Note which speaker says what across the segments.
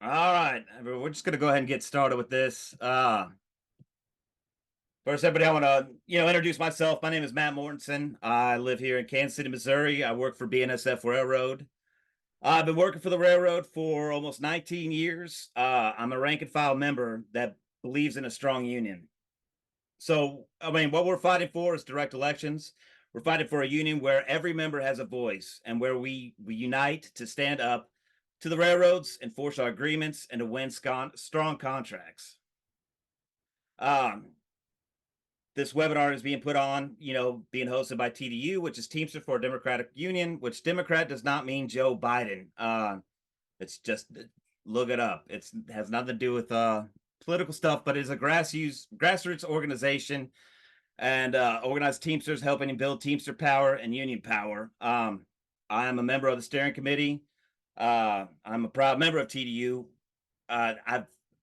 Speaker 1: All right, everyone, we're just gonna go ahead and get started with this. First, everybody, I want to introduce myself. My name is Matt Mortensen. I live here in Kansas City, Missouri. I work for BNSF Railroad. I've been working for the railroad for almost 19 years. I'm a rank and file member that believes in a strong union. So, I mean, what we're fighting for is direct elections. We're fighting for a union where every member has a voice and where we unite to stand up to the railroads, enforce our agreements, and to win strong contracts. Um, this webinar is being put on, being hosted by TDU, which is Teamsters for Democratic Union, which Democrat does not mean Joe Biden. It's just, look it up. It has nothing to do with political stuff, but it's a grassroots organization and organized Teamsters helping build Teamster power and union power. I am a member of the steering committee. I'm a proud member of TDU.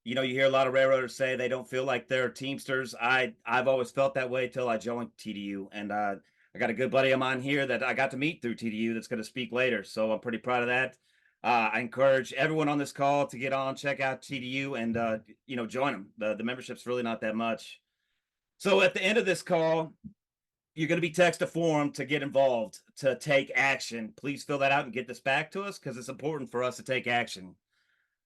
Speaker 1: You hear a lot of railroaders say they don't feel like they're Teamsters. I've always felt that way till I joined TDU, and I got a good buddy of mine here that I got to meet through TDU that's going to speak later. So I'm pretty proud of that. I encourage everyone on this call to get on, check out TDU, and join them. The membership's really not that much. So at the end of this call, you're going to be text a form to get involved, to take action. Please fill that out and get this back to us because it's important for us to take action.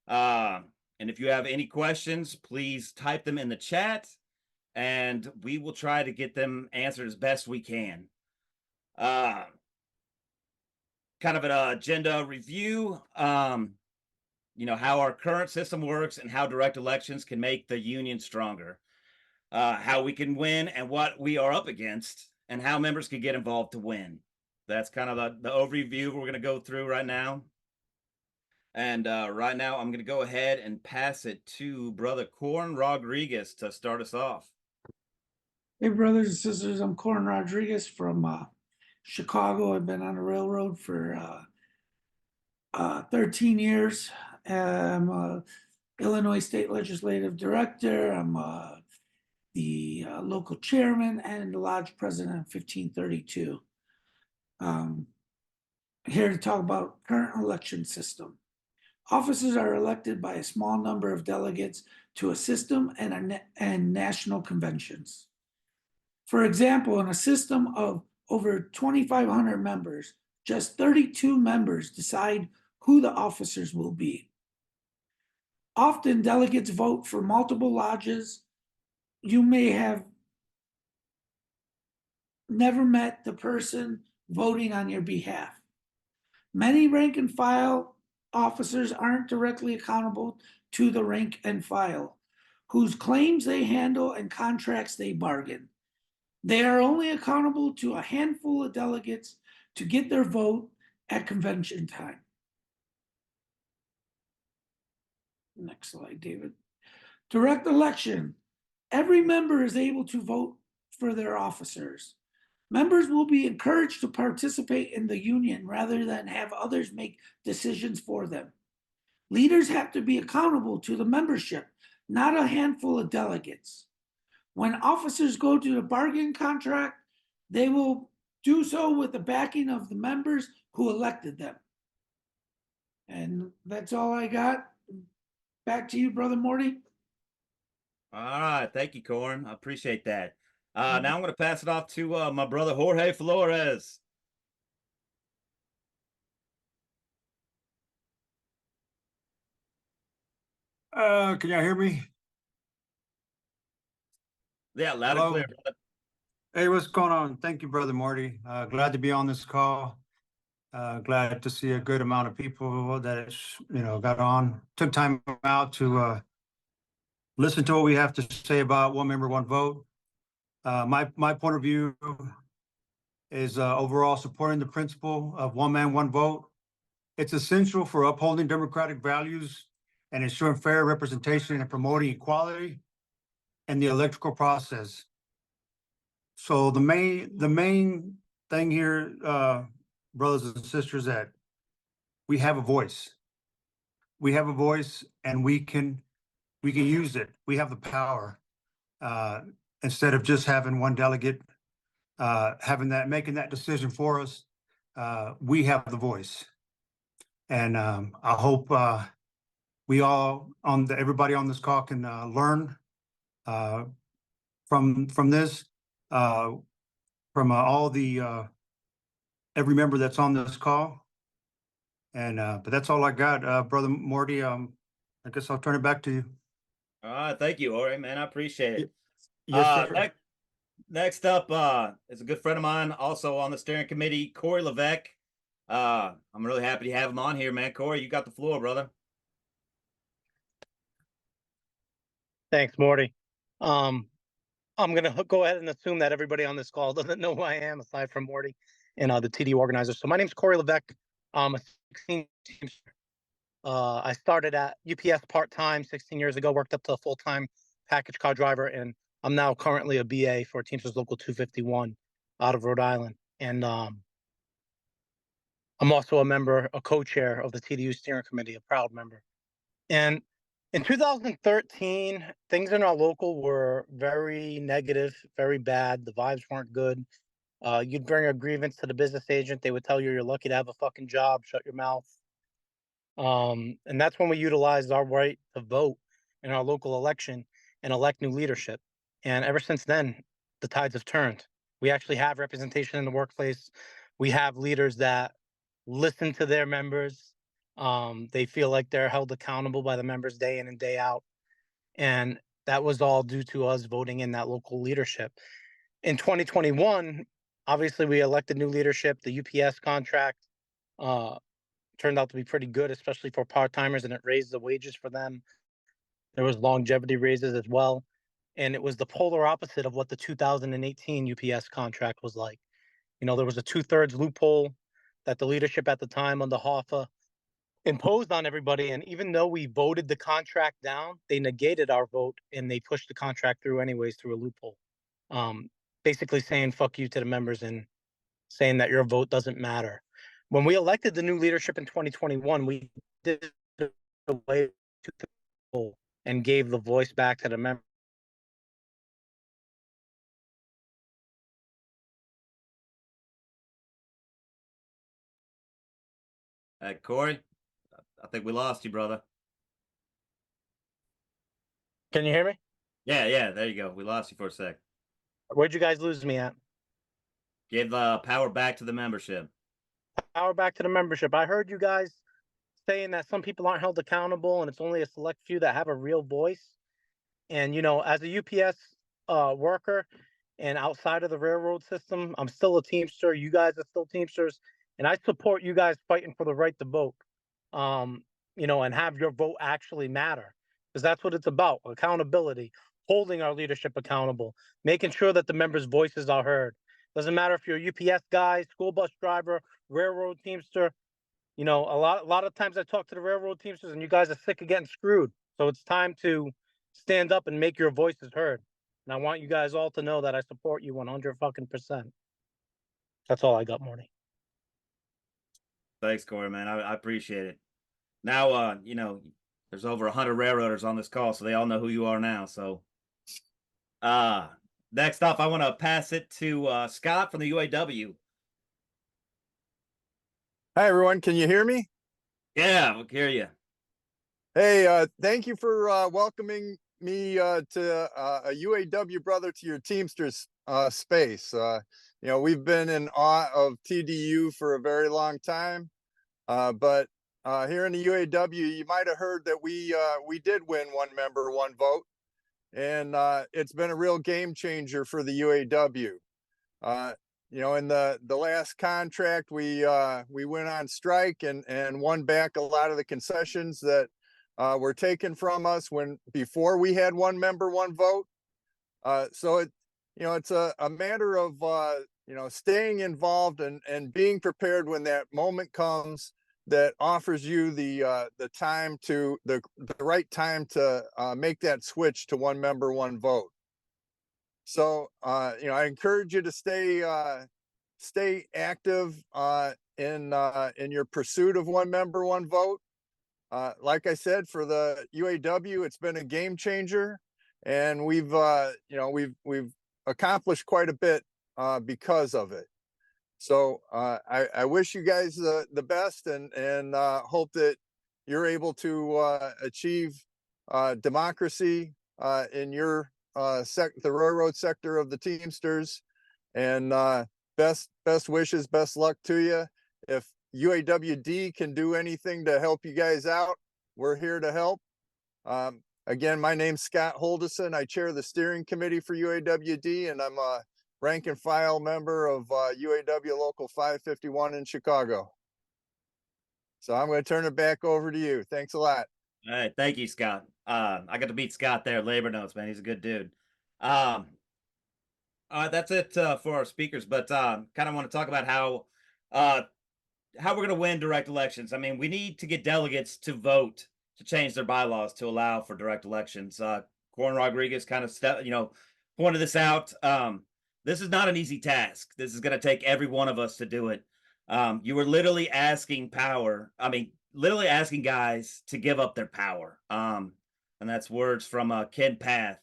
Speaker 1: And if you have any questions, please type them in the chat and we will try to get them answered as best we can. Kind of an agenda review, how our current system works and how direct elections can make the union stronger. How we can win and what we are up against, and how members can get involved to win. That's kind of the overview we're going to go through right now. And right now, I'm going to go ahead and pass it to Brother Corn Rodriguez to start us off.
Speaker 2: Hey, brothers and sisters, I'm Corn Rodriguez from Chicago. I've been on the railroad for 13 years. I'm a Illinois State Legislative Director. I'm the local chairman and the lodge president of 1532. Here to talk about current election system. Officers are elected by a small number of delegates to a system and national conventions. For example, in a system of over 2,500 members, just 32 members decide who the officers will be. Often delegates vote for multiple lodges. You may have never met the person voting on your behalf. Many rank and file officers aren't directly accountable to the rank and file, whose claims they handle and contracts they bargain. They are only accountable to a handful of delegates to get their vote at convention time. Next slide, David. Direct election. Every member is able to vote for their officers. Members will be encouraged to participate in the union rather than have others make decisions for them. Leaders have to be accountable to the membership, not a handful of delegates. When officers go to the bargaining contract, they will do so with the backing of the members who elected them. And that's all I got. Back to you, Brother Morty.
Speaker 1: All right. Thank you, Corn. I appreciate that. Now I'm going to pass it off to my brother Jorge Flores.
Speaker 3: Can y'all hear me?
Speaker 1: Yeah, loud
Speaker 3: Hello?
Speaker 1: and clear, brother.
Speaker 3: Hey, what's going on? Thank you, Brother Marty. Glad to be on this call. Glad to see a good amount of people that, got on, took time out to listen to what we have to say about one member, one vote. My point of view is overall supporting the principle of one man, one vote. It's essential for upholding democratic values and ensuring fair representation and promoting equality in the electoral process. So the main thing here, brothers and sisters, that we have a voice. We have a voice, and we can use it. We have the power. Instead of just having one delegate making that decision for us, we have the voice. And I hope we all everybody on this call can learn from this, from all the every member that's on this call. And but that's all I got, Brother Morty. I guess I'll turn it back to you.
Speaker 1: All right, thank you, Ori, man. I appreciate it.
Speaker 3: Yes, sir.
Speaker 1: Next up is a good friend of mine, also on the steering committee, Corey Levesque. I'm really happy to have him on here, man. Corey, you got the floor, brother.
Speaker 4: Thanks, Morty. I'm gonna go ahead and assume that everybody on this call doesn't know who I am, aside from Morty and the TD organizer. So my name's Corey Levesque. I'm a 16 Teamster. I started at UPS part-time 16 years ago, worked up to a full-time package car driver, and I'm now currently a BA for Teamsters Local 251 out of Rhode Island. And I'm also a co-chair of the TDU steering committee, a proud member. And in 2013, things in our local were very negative, very bad. The vibes weren't good. You'd bring a grievance to the business agent. They would tell you you're lucky to have a fucking job. Shut your mouth. And that's when we utilized our right to vote in our local election and elect new leadership. And ever since then, the tides have turned. We actually have representation in the workplace. We have leaders that listen to their members. They feel like they're held accountable by the members day in and day out. And that was all due to us voting in that local leadership. In 2021, obviously we elected new leadership. The UPS contract turned out to be pretty good, especially for part-timers, and it raised the wages for them. There was longevity raises as well. And it was the polar opposite of what the 2018 UPS contract was like. You know, there was a 2/3 loophole that the leadership at the time under Hoffa imposed on everybody. And even though we voted the contract down, they negated our vote and they pushed the contract through anyways through a loophole. Basically saying fuck you to the members and saying that your vote doesn't matter. When we elected the new leadership in 2021, we did away to the people and gave the voice back to the members.
Speaker 1: Hey, Corey, I think we lost you, brother.
Speaker 4: Can you hear me?
Speaker 1: Yeah, there you go. We lost you for a sec.
Speaker 4: Where'd you guys lose me at?
Speaker 1: Give power back to the membership.
Speaker 4: Power back to the membership. I heard you guys saying that some people aren't held accountable and it's only a select few that have a real voice. And, you know, as a UPS worker and outside of the railroad system, I'm still a Teamster. You guys are still Teamsters. And I support you guys fighting for the right to vote, you know, and have your vote actually matter. Because that's what it's about, accountability, holding our leadership accountable, making sure that the members' voices are heard. Doesn't matter if you're a UPS guy, school bus driver, railroad Teamster. You know, a lot of times I talk to the railroad Teamsters and you guys are sick of getting screwed. So it's time to stand up and make your voices heard. And I want you guys all to know that I support you 100%. That's all I got, Morty.
Speaker 1: Thanks, Corey, man. I appreciate it. Now, you know, there's over 100 railroaders on this call, so they all know who you are now. So, next up, I want to pass it to Scott from the UAW.
Speaker 5: Hi, everyone. Can you hear me?
Speaker 1: Yeah, we'll hear you.
Speaker 5: Hey, thank you for welcoming me to a UAW brother to your Teamsters space. You know, we've been in awe of TDU for a very long time, but here in the UAW, you might have heard that we did win one member, one vote, and it's been a real game changer for the UAW. You know, in the last contract, we went on strike and won back a lot of the concessions that were taken from us before we had one member, one vote. So it's a matter of you know, staying involved and being prepared when that moment comes that offers you the time to the right time to make that switch to one member, one vote. So you know, I encourage you to stay active in your pursuit of one member, one vote. Like I said, for the UAW, it's been a game changer, and we've you know, we've accomplished quite a bit because of it. So I wish you guys the best, and hope that you're able to achieve democracy in your the railroad sector of the Teamsters. And best wishes, best luck to you. If UAWD can do anything to help you guys out, we're here to help. Again, my name's Scott Holdison. I chair the steering committee for UAWD, and I'm a rank and file member of UAW Local 551 in Chicago. So I'm going to turn it back over to you. Thanks a lot.
Speaker 1: All right, thank you, Scott. I got to meet Scott there at Labor Notes, man. He's a good dude. That's it for our speakers, but kind of want to talk about how we're going to win direct elections. I mean, we need to get delegates to vote to change their bylaws to allow for direct elections. Corn Rodriguez kind of pointed this out. This is not an easy task. This is going to take every one of us to do it. You were literally asking literally asking guys to give up their power. And that's words from Ken Path.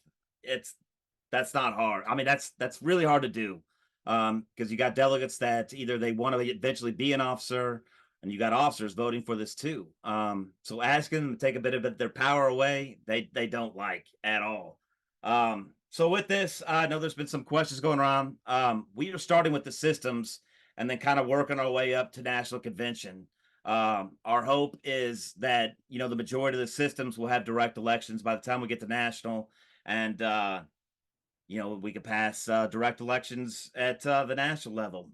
Speaker 1: That's not hard. I mean, that's really hard to do. Because you got delegates that either they want to eventually be an officer, and you got officers voting for this too. So asking them to take a bit of their power away, they don't like at all. So with this, I know there's been some questions going around. We are starting with the systems and then kind of working our way up to national convention. Our hope is that, the majority of the systems will have direct elections by the time we get to national, and we could pass direct elections at the national level.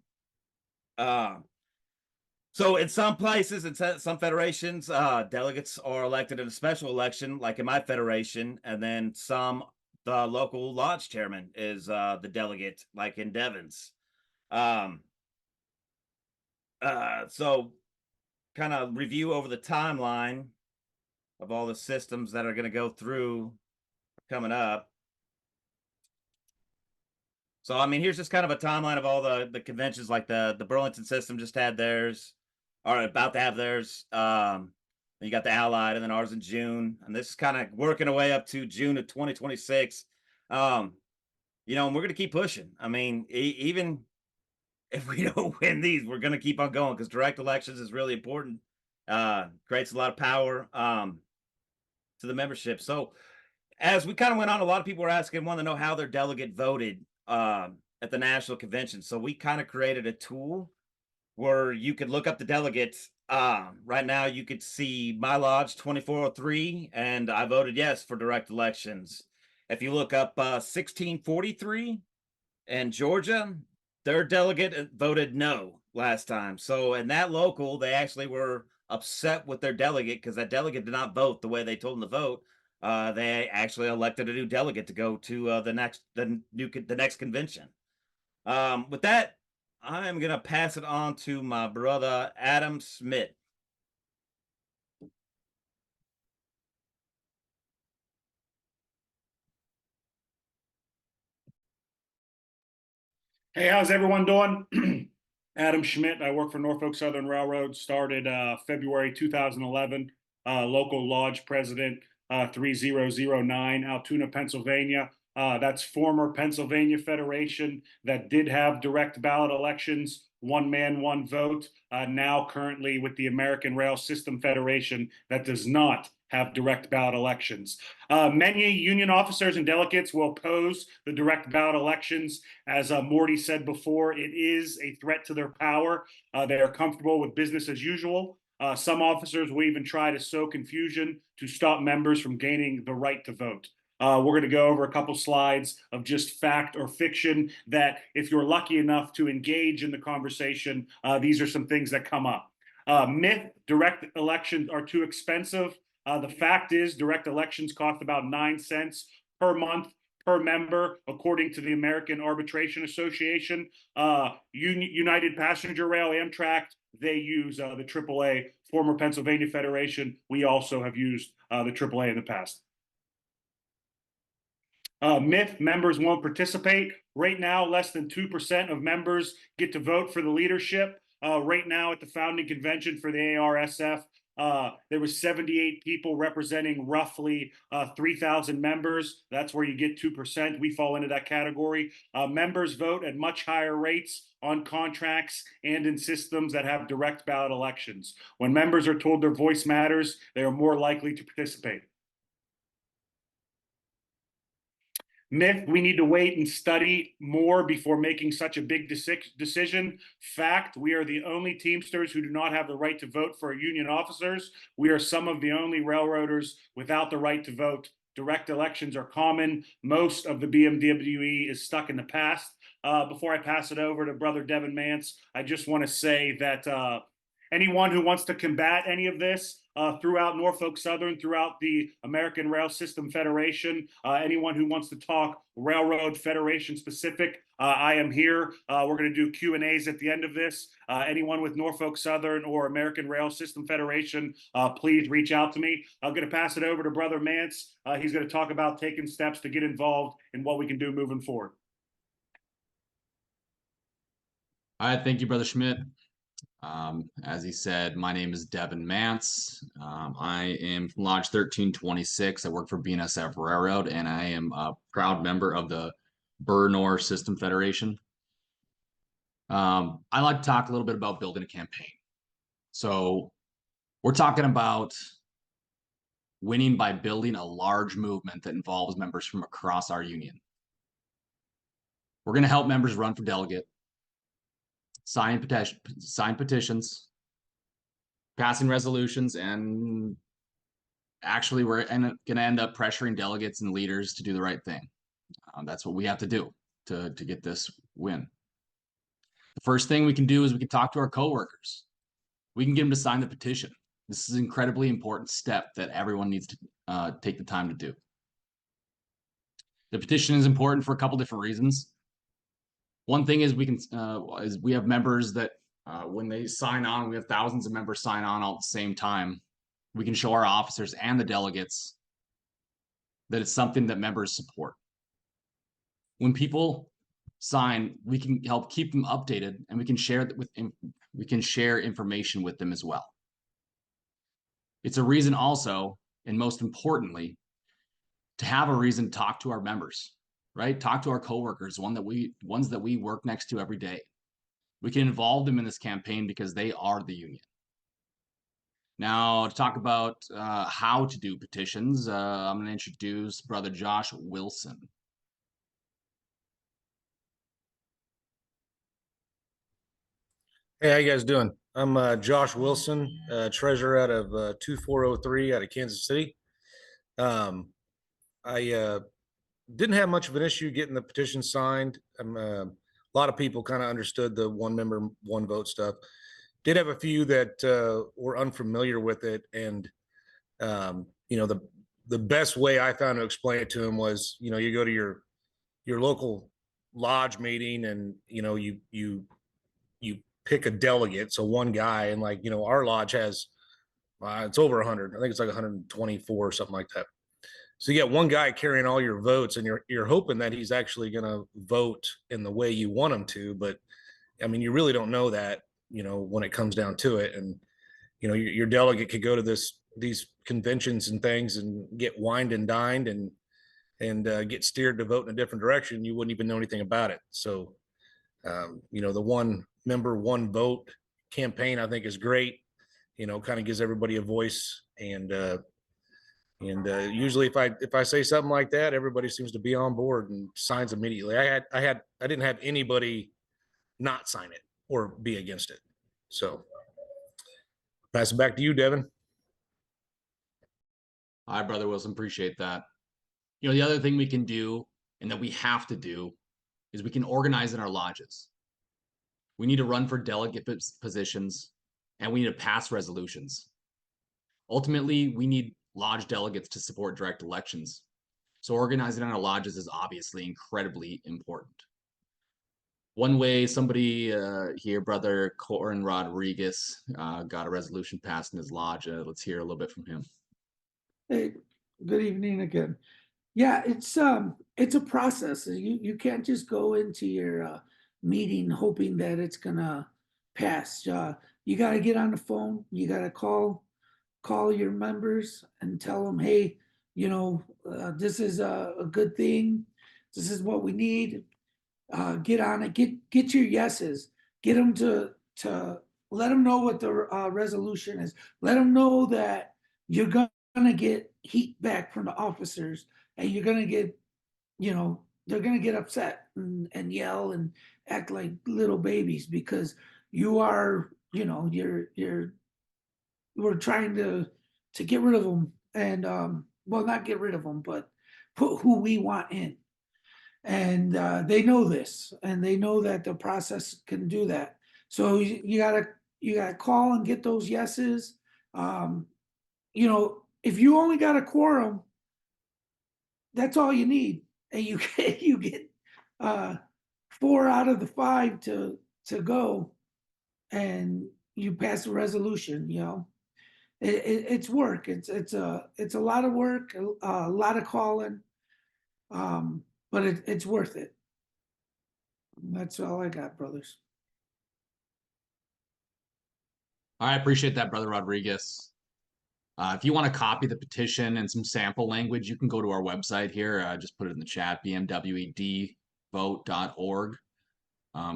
Speaker 1: So in some places, in some federations, delegates are elected in a special election, like in my federation, and then the local lodge chairman is the delegate, like in Devon's. So kind of review over the timeline of all the systems that are going to go through coming up. So, I mean, here's just kind of a timeline of all the conventions, like the Burlington system just had theirs, or about to have theirs. Then you got the Allied, and then ours in June. And this is kind of working our way up to June of 2026. And we're going to keep pushing. I mean, even if we don't win these, we're going to keep on going, because direct elections is really important. Creates a lot of power to the membership. So as we kind of went on, a lot of people were asking, want to know how their delegate voted at the national convention. So we kind of created a tool where you could look up the delegates. Right now you could see my lodge 2403, and I voted yes for direct elections. If you look up 1643 in Georgia, their delegate voted no last time. So in that local, they actually were upset with their delegate because that delegate did not vote the way they told them to vote. They actually elected a new delegate to go to the next convention. With that, I'm gonna pass it on to my brother Adam Smith.
Speaker 6: Hey, how's everyone doing? Adam Schmidt. I work for Norfolk Southern Railroad. Started February 2011. Local lodge president 3009, Altoona, Pennsylvania. That's former Pennsylvania Federation that did have direct ballot elections, one man, one vote. Now currently with the American Rail System Federation that does not have direct ballot elections. Many union officers and delegates will oppose the direct ballot elections. As Morty said before, it is a threat to their power. They are comfortable with business as usual. Some officers will even try to sow confusion to stop members from gaining the right to vote. We're going to go over a couple slides of just fact or fiction that, if you're lucky enough to engage in the conversation, these are some things that come up. Myth: direct elections are too expensive. The fact is, direct elections cost about 9 cents per month per member, according to the American Arbitration Association. United Passenger Rail, Amtrak, they use the AAA, former Pennsylvania Federation. We also have used the AAA in the past. Myth: members won't participate. Right now, less than 2% of members get to vote for the leadership. Right now at the founding convention for the ARSF, There was 78 people representing roughly 3,000 members. That's where you get 2%. We fall into that category. Members vote at much higher rates on contracts and in systems that have direct ballot elections. When members are told their voice matters, they are more likely to participate. Myth, we need to wait and study more before making such a big decision. Fact, we are the only Teamsters who do not have the right to vote for union officers. We are some of the only railroaders without the right to vote. Direct elections are common. Most of the BMWE is stuck in the past. Before I pass it over to Brother Devin Mance, I just want to say that anyone who wants to combat any of this throughout Norfolk Southern, throughout the American Rail System Federation, anyone who wants to talk Railroad Federation specific, I am here. We're going to do Q&As at the end of this. Anyone with Norfolk Southern or American Rail System Federation, please reach out to me. I'm going to pass it over to Brother Mance. He's going to talk about taking steps to get involved in what we can do moving forward.
Speaker 7: All right, thank you, Brother Schmidt. As he said, my name is Devin Mance. I am from Lodge 1326. I work for BNSF Railroad, and I am a proud member of the Bur-Nor System Federation. I like to talk a little bit about building a campaign. So we're talking about winning by building a large movement that involves members from across our union. We're going to help members run for delegate, sign petitions, passing resolutions, and actually we're going to end up pressuring delegates and leaders to do the right thing. That's what we have to do to get this win. The first thing we can do is we can talk to our coworkers. We can get them to sign the petition. This is an incredibly important step that everyone needs to take the time to do. The petition is important for a couple different reasons. One thing is we have members that when they sign on, we have thousands of members sign on all at the same time. We can show our officers and the delegates that it's something that members support. When people sign, we can help keep them updated, and we can share information with them as well. It's a reason also, and most importantly, to have a reason to talk to our members, right? Talk to our coworkers, ones that we work next to every day. We can involve them in this campaign because they are the union. Now, to talk about how to do petitions, I'm going to introduce Brother Josh Wilson.
Speaker 8: Hey, how you guys doing? I'm Josh Wilson, treasurer out of 2403 out of Kansas City. I didn't have much of an issue getting the petition signed. A lot of people kind of understood the one member, one vote stuff. Did have a few that were unfamiliar with it, and you know, the best way I found to explain it to them was, you know, you go to your local lodge meeting, and you know, you pick a delegate, so one guy, and like, you know, our lodge has it's over 100. I think it's like 124 or something like that. So you get one guy carrying all your votes, and you're hoping that he's actually going to vote in the way you want him to. But I mean, you really don't know that, you know, when it comes down to it. And you know, your delegate could go to these conventions and things and get wined and dined and get steered to vote in a different direction. You wouldn't even know anything about it. So you know, the one member, one vote campaign, I think, is great. You know, kind of gives everybody a voice, and usually if I say something like that, everybody seems to be on board and signs immediately. I didn't have anybody not sign it or be against it. So pass it back to you, Devin.
Speaker 7: Hi, Brother Wilson, appreciate that. You know, the other thing we can do, and that we have to do, is we can organize in our lodges. We need to run for delegate positions, and we need to pass resolutions. Ultimately, we need lodge delegates to support direct elections. So organizing in our lodges is obviously incredibly important. One way somebody here, Brother Corin Rodriguez, got a resolution passed in his lodge. Let's hear a little bit from him.
Speaker 2: Hey, good evening again. Yeah, it's a process. You can't just go into your meeting hoping that it's gonna pass. You got to get on the phone. You got to call call your members and tell them, hey, this is a good thing. This is what we need. Get on it. Get your yeses. Get them to let them know what the resolution is. Let them know that you're gonna get heat back from the officers, and you're gonna get, they're gonna get upset and yell and act like little babies because you are, we're trying to get rid of them and well, not get rid of them, but put who we want in. And they know this, and they know that the process can do that. So you gotta call and get those yeses. If you only got a quorum, that's all you need, and you get 4 out of the 5 to go, and you pass a resolution. It's work. It's a lot of work, a lot of calling, but it's worth it. That's all I got, brothers.
Speaker 7: I appreciate that, Brother Rodriguez. If you want to copy the petition and some sample language, you can go to our website here. Just put it in the chat, bmwedvote.org.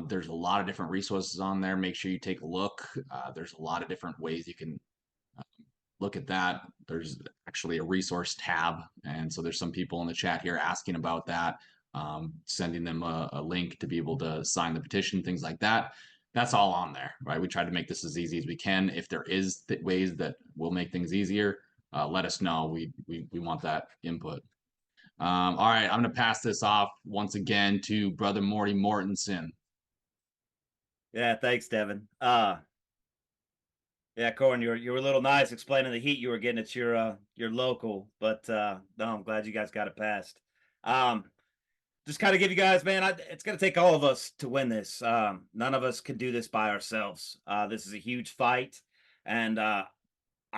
Speaker 7: There's a lot of different resources on there. Make sure you take a look. There's a lot of different ways you can look at that. There's actually a resource tab. And so there's some people in the chat here asking about that, sending them a link to be able to sign the petition, things like that. That's all on there, right? We try to make this as easy as we can. If there is ways that will make things easier, let us know. We want that input. All right, I'm going to pass this off once again to Brother Morty Mortensen.
Speaker 1: Yeah, thanks, Devin. Yeah, Corin, you were a little nice explaining the heat you were getting at your local, but no, I'm glad you guys got it passed. Just kind of give you guys, man, it's gonna take all of us to win this. None of us can do this by ourselves. This is a huge fight, and I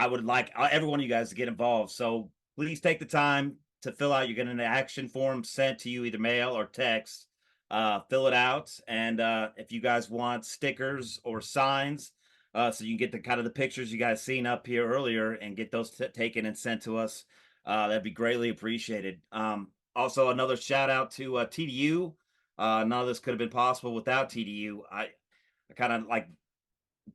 Speaker 1: would like every one of you guys to get involved. So please take the time to fill out. You're getting an action form sent to you, either mail or text. Fill it out, and if you guys want stickers or signs, so you can get the kind of the pictures you guys seen up here earlier and get those taken and sent to us, that'd be greatly appreciated. Also, another shout out to TDU. None of this could have been possible without TDU. I kind of like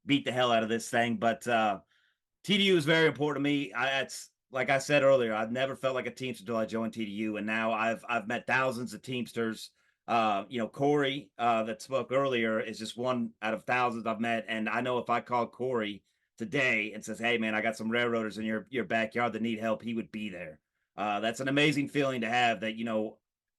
Speaker 1: beat the hell out of this thing, but TDU is very important to me. It's like I said earlier, I've never felt like a Teamster until I joined TDU, and now I've met thousands of Teamsters. Corey that spoke earlier is just one out of thousands I've met, and I know if I called Corey today and says, "Hey man, I got some railroaders in your backyard that need help," he would be there. That's an amazing feeling to have, that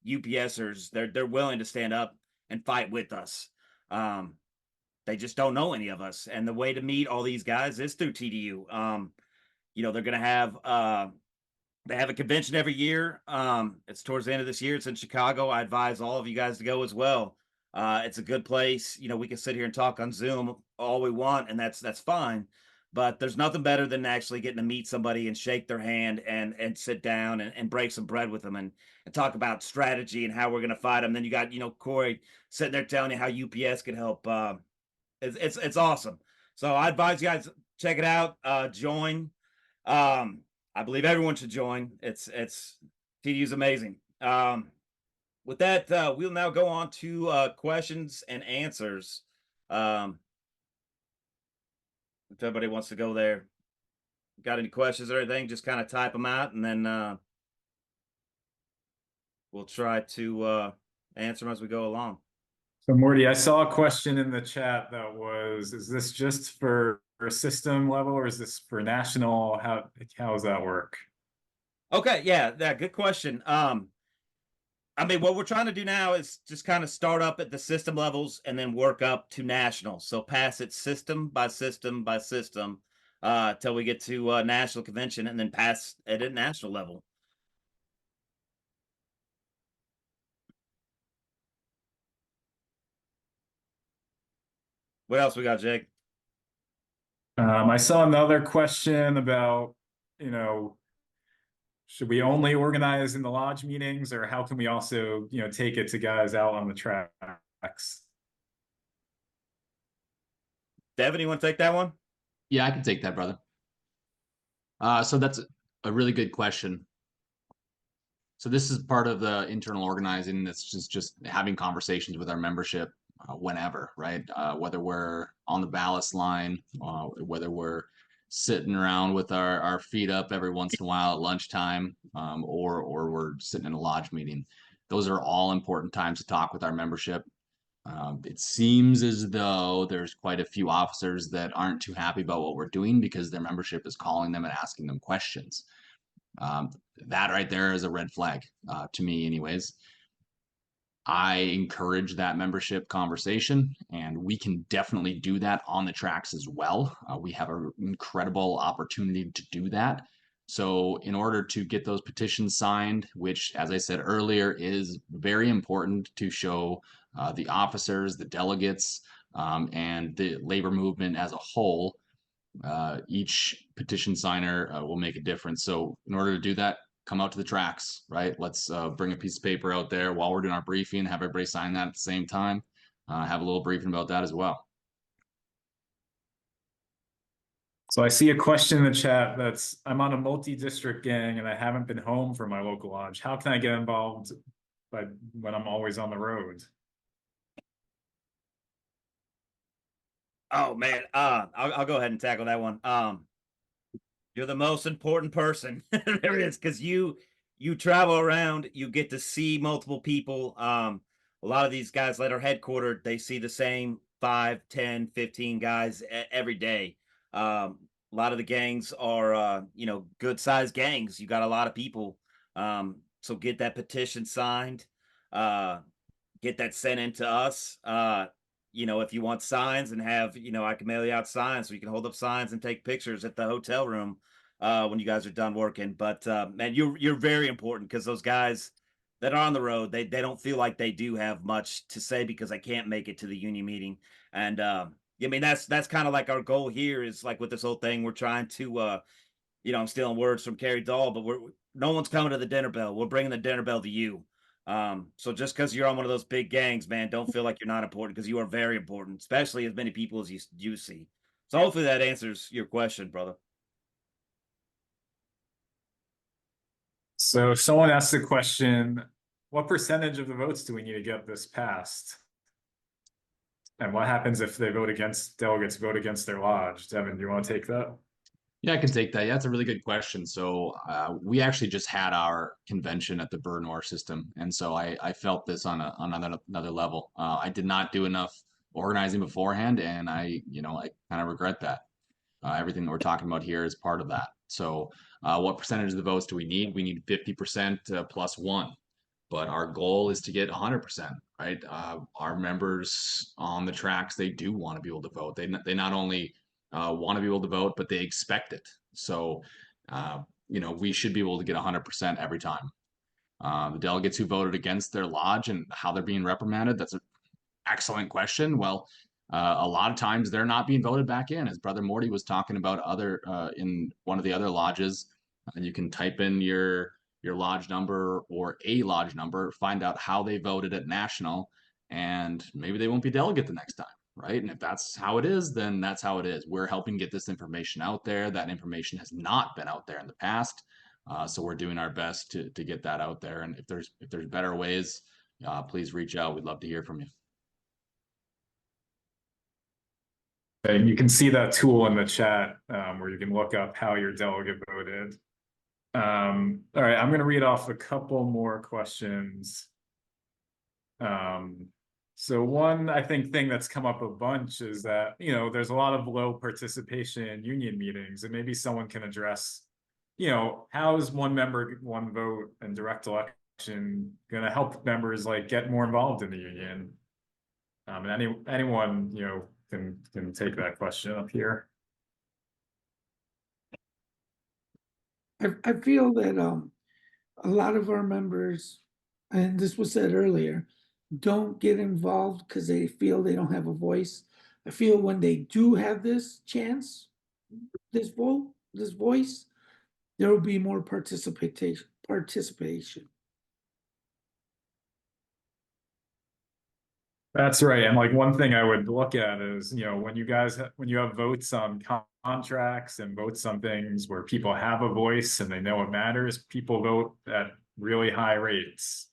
Speaker 1: UPSers they're willing to stand up and fight with us. They just don't know any of us, and the way to meet all these guys is through TDU. They're gonna have they have a convention every year. It's towards the end of this year. It's in Chicago. I advise all of you guys to go as well. It's a good place. We can sit here and talk on Zoom all we want, and that's fine. But there's nothing better than actually getting to meet somebody and shake their hand and sit down and break some bread with them and talk about strategy and how we're gonna fight them. Then you got Corey sitting there telling you how UPS can help. It's awesome. So I advise you guys check it out. Join. I believe everyone should join. It's TDU's amazing. With that, we'll now go on to questions and answers. If everybody wants to go there, got any questions or anything, just kind of type them out, and then we'll try to answer them as we go along.
Speaker 9: So Morty, I saw a question in the chat that was, is this just for a system level or is this for national? How does that work?
Speaker 1: Okay, yeah, good question. What we're trying to do now is just kind of start up at the system levels and then work up to national. So pass it system by system by system till we get to national convention, and then pass it at national level. What else we got, Jake?
Speaker 9: I saw another question about, should we only organize in the lodge meetings, or how can we also, take it to guys out on the tracks?
Speaker 1: Devin, you want to take that one?
Speaker 7: Yeah, I can take that, brother. So that's a really good question. So this is part of the internal organizing. That's just having conversations with our membership whenever, right? Whether we're on the ballast line, whether we're sitting around with our feet up every once in a while at lunchtime, or we're sitting in a lodge meeting. Those are all important times to talk with our membership. It seems as though there's quite a few officers that aren't too happy about what we're doing because their membership is calling them and asking them questions. That right there is a red flag to me anyways. I encourage that membership conversation, and we can definitely do that on the tracks as well. We have an incredible opportunity to do that. So in order to get those petitions signed, which, as I said earlier, is very important to show the officers, the delegates, and the labor movement as a whole, each petition signer will make a difference. So in order to do that, come out to the tracks, right? Let's bring a piece of paper out there while we're doing our briefing, have everybody sign that at the same time, have a little briefing about that as well.
Speaker 9: So I see a question in the chat that's, I'm on a multi-district gang and I haven't been home for my local lodge. How can I get involved when I'm always on the road?
Speaker 1: Oh man, I'll go ahead and tackle that one. You're the most important person there is, because you travel around, you get to see multiple people. A lot of these guys that are headquartered, they see the same 5, 10, 15 guys every day. A lot of the gangs are good sized gangs. You got a lot of people. So get that petition signed, get that sent in to us. If you want signs and have, I can mail you out signs so you can hold up signs and take pictures at the hotel room when you guys are done working. But man, you're very important, because those guys that are on the road, they don't feel like they do have much to say because they can't make it to the union meeting. And I mean, that's kind of like our goal here, is like with this whole thing, we're trying to I'm stealing words from Carrie Dahl, but no one's coming to the dinner bell. We're bringing the dinner bell to you. So just because you're on one of those big gangs, man, don't feel like you're not important, because you are very important, especially as many people as you see. So hopefully that answers your question, brother.
Speaker 9: So someone asked the question, what percentage of the votes do we need to get this passed? And what happens if delegates vote against their lodge? Devin, do you want to take that?
Speaker 7: Yeah, I can take that. Yeah, that's a really good question. So we actually just had our convention at the Bernor system, and so I felt this on another level. I did not do enough organizing beforehand, and I kind of regret that. Everything that we're talking about here is part of that. So what percentage of the votes do we need? We need 50% plus one, but our goal is to get 100%, right? Our members on the tracks, they do want to be able to vote. They not only want to be able to vote, but they expect it. So, we should be able to get 100% every time. The delegates who voted against their lodge and how they're being reprimanded, that's an excellent question. Well, a lot of times they're not being voted back in, as Brother Morty was talking about in one of the other lodges. You can type in your lodge number or a lodge number, find out how they voted at national, and maybe they won't be delegate the next time, right? And if that's how it is, then that's how it is. We're helping get this information out there. That information has not been out there in the past, so we're doing our best to get that out there. And if there's better ways, please reach out. We'd love to hear from you.
Speaker 9: And you can see that tool in the chat where you can look up how your delegate voted. All right, I'm going to read off a couple more questions. So one, I think, thing that's come up a bunch is that, there's a lot of low participation in union meetings, and maybe someone can address, how is one member, one vote and direct election going to help members get more involved in the union? And anyone, can take that question up here.
Speaker 2: I feel that a lot of our members, and this was said earlier, don't get involved because they feel they don't have a voice. I feel when they do have this chance, this voice, there will be more participation.
Speaker 9: That's right. And like one thing I would look at is, when you guys, when you have votes on contracts and votes on things where people have a voice and they know it matters, people vote at really high rates.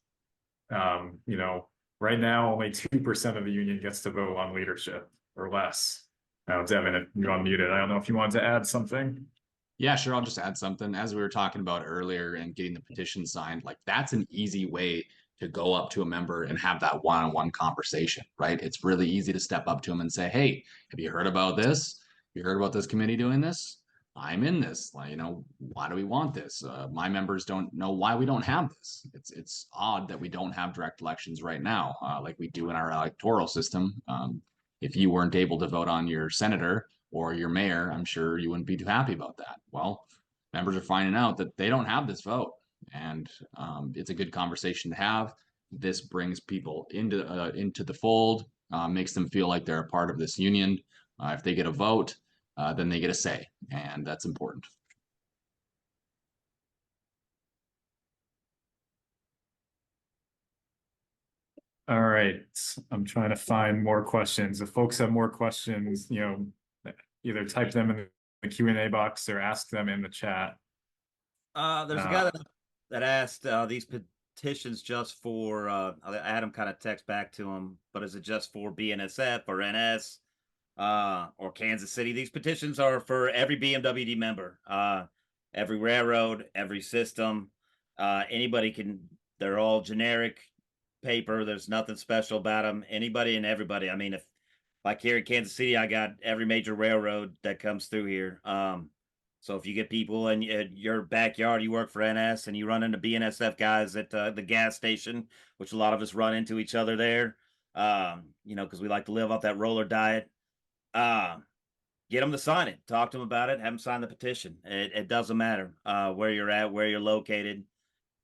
Speaker 9: Right now only 2% of the union gets to vote on leadership or less. Now, Devin, if you're unmuted, I don't know if you wanted to add something.
Speaker 7: Yeah, sure. I'll just add something. As we were talking about earlier and getting the petition signed, like that's an easy way to go up to a member and have that one-on-one conversation, right? It's really easy to step up to them and say, hey, have you heard about this? Have you heard about this committee doing this? I'm in this. Like, why do we want this? My members don't know why we don't have this. It's odd that we don't have direct elections right now, like we do in our electoral system. If you weren't able to vote on your senator or your mayor, I'm sure you wouldn't be too happy about that. Well, members are finding out that they don't have this vote, and it's a good conversation to have. This brings people into the fold, makes them feel like they're a part of this union. If they get a vote, then they get a say, and that's important.
Speaker 9: All right, I'm trying to find more questions. If folks have more questions, either type them in the Q&A box or ask them in the chat.
Speaker 1: There's a guy that asked these petitions just for Adam kind of text back to him, but is it just for BNSF or NS or Kansas City? These petitions are for every BMWED member, every railroad, every system. Anybody can. They're all generic paper. There's nothing special about them. Anybody and everybody. I mean, if like here in Kansas City, I got every major railroad that comes through here. So if you get people in your backyard, you work for NS and you run into BNSF guys at the gas station, which a lot of us run into each other there, because we like to live off that roller diet. Get them to sign it. Talk to them about it. Have them sign the petition. It doesn't matter where you're at, where you're located.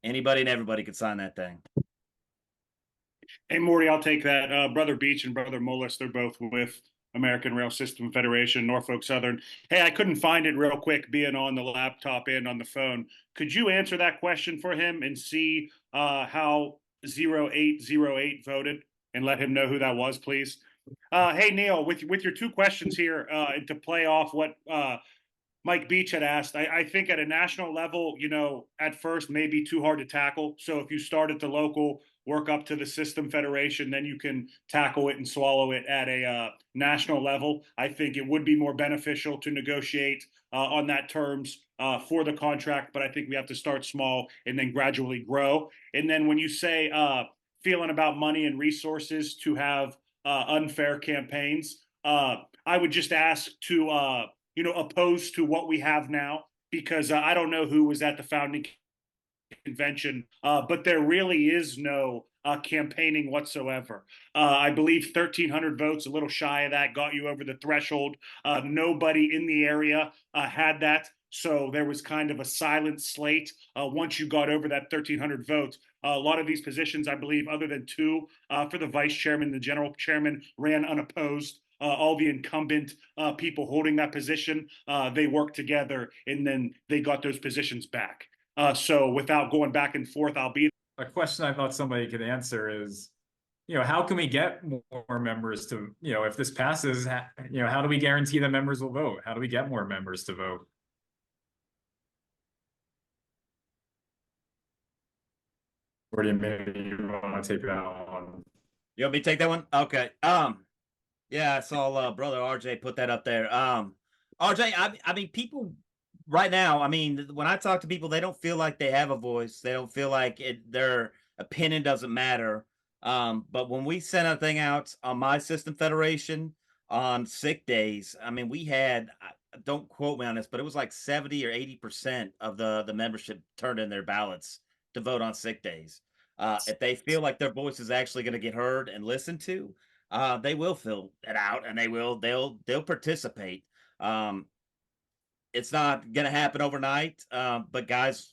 Speaker 1: Anybody and everybody could sign that thing.
Speaker 6: Hey, Morty, I'll take that. Brother Beach and Brother Mullis, they're both with American Rail System Federation, Norfolk Southern. Hey, I couldn't find it real quick being on the laptop and on the phone. Could you answer that question for him and see how 0808 voted and let him know who that was, please? Hey, Neil, with your two questions here and to play off what Mike Beach had asked, I think at a national level, at first may be too hard to tackle. So if you start at the local, work up to the system federation, then you can tackle it and swallow it at a national level. I think it would be more beneficial to negotiate on that terms for the contract, but I think we have to start small and then gradually grow. And then when you say feeling about money and resources to have unfair campaigns, I would just ask to opposed to what we have now, because I don't know who was at the founding convention, but there really is no campaigning whatsoever. I believe 1,300 votes, a little shy of that, got you over the threshold. Nobody in the area had that. So there was kind of a silent slate once you got over that 1,300 votes. A lot of these positions, I believe, other than two for the vice chairman, the general chairman ran unopposed. All the incumbent people holding that position, they worked together and then they got those positions back. So without going back and forth, I'll be.
Speaker 9: A question I thought somebody could answer is, how can we get more members to, if this passes, how do we guarantee that members will vote? How do we get more members to vote? Or do you maybe want to take that one?
Speaker 1: You want me to take that one? Okay. Yeah, I saw brother RJ put that up there. RJ, I mean, people right now, I mean, when I talk to people, they don't feel like they have a voice. They don't feel like their opinion doesn't matter. But when we sent a thing out on my system federation on sick days, I mean, we had, don't quote me on this, but it was like 70 or 80% of the membership turned in their ballots to vote on sick days. If they feel like their voice is actually going to get heard and listened to, they will fill it out and they'll participate. It's not going to happen overnight, but guys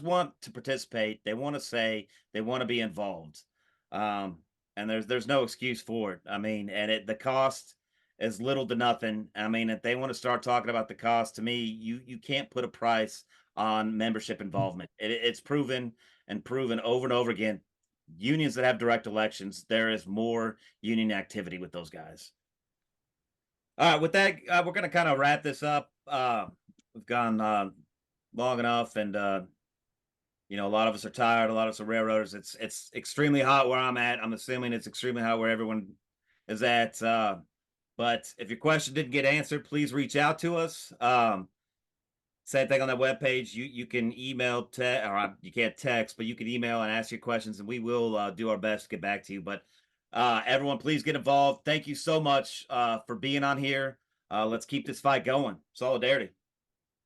Speaker 1: want to participate. They want to say, they want to be involved. And there's no excuse for it. I mean, and the cost is little to nothing. I mean, if they want to start talking about the cost, to me, you can't put a price on membership involvement. It's proven over and over again. unions that have direct elections, there is more union activity with those guys. All right, with that, we're going to kind of wrap this up. We've gone long enough, and you know, a lot of us are tired. A lot of us are railroaders. It's extremely hot where I'm at. I'm assuming it's extremely hot where everyone is at. But if your question didn't get answered, please reach out to us. Same thing on that webpage. You can email, or you can't text, but you can email and ask your questions, and we will do our best to get back to you. But everyone, please get involved. Thank you so much for being on here. Let's keep this fight going. Solidarity.